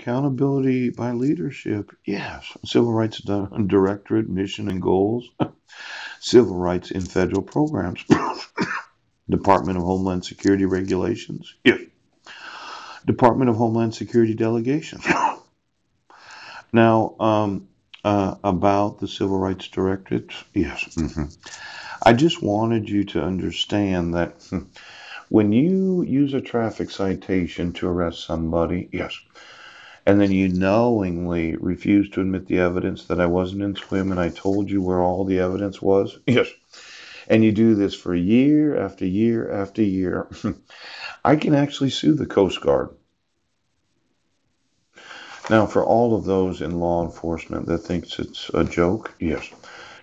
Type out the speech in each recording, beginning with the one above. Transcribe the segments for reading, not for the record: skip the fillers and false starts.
Accountability by leadership. Yes. Civil Rights Directorate, mission and goals. Civil rights in federal programs. Department of Homeland Security regulations. Yes. Department of Homeland Security delegations. Now, about the Civil Rights Directorate. Yes. I just wanted you to understand that when you use a traffic citation to arrest somebody, yes, and then you knowingly refuse to admit the evidence that I wasn't in swim and I told you where all the evidence was, yes, and you do this for year after year after year, I can actually sue the Coast Guard. Now, for all of those in law enforcement that thinks it's a joke, yes,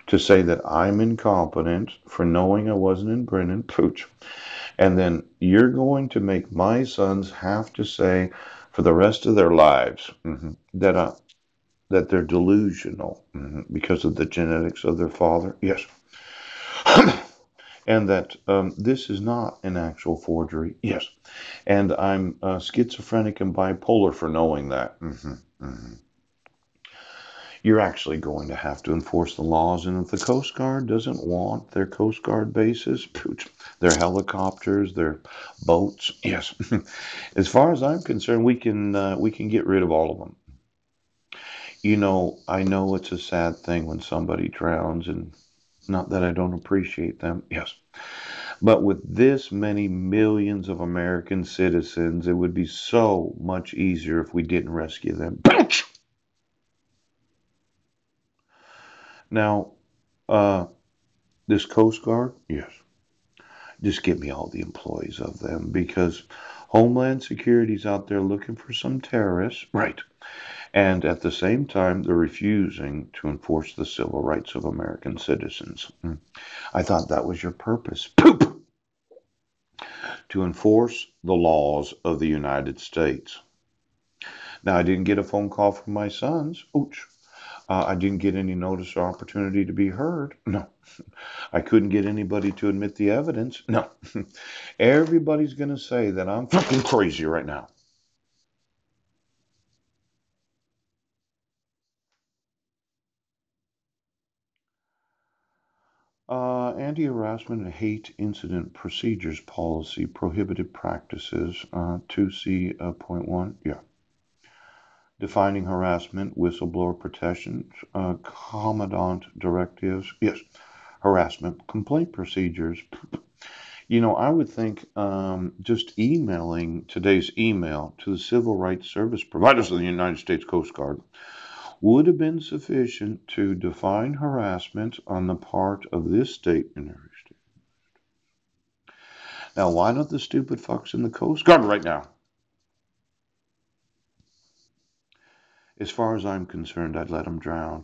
to say that I'm incompetent for knowing I wasn't in Brennan, pooch. And then you're going to make my sons have to say for the rest of their lives that they're delusional because of the genetics of their father. Yes. And that this is not an actual forgery. Yes. And I'm schizophrenic and bipolar for knowing that. You're actually going to have to enforce the laws. And if the Coast Guard doesn't want their Coast Guard bases, their helicopters, their boats, yes. As far as I'm concerned, we can get rid of all of them. I know it's a sad thing when somebody drowns, and not that I don't appreciate them, yes. But with this many millions of American citizens, it would be so much easier if we didn't rescue them. Now, uh, this Coast Guard, yes. Just get me all the employees of them because Homeland Security's out there looking for some terrorists. Right. And at the same time, they're refusing to enforce the civil rights of American citizens. I thought that was your purpose. Poop! To enforce the laws of the United States. Now, I didn't get a phone call from my sons. Ouch. I didn't get any notice or opportunity to be heard. No. I couldn't get anybody to admit the evidence. No. Everybody's going to say that I'm fucking crazy right now. Anti-harassment and hate incident procedures policy prohibited practices 2C.1. Yeah. Defining harassment, whistleblower protection, commandant directives. Yes. Harassment complaint procedures. I would think just emailing today's email to the civil rights service providers of the United States Coast Guard would have been sufficient to define harassment on the part of this state and every state. Now, why don't the stupid fucks in the Coast Guard right now? As far as I'm concerned, I'd let them drown.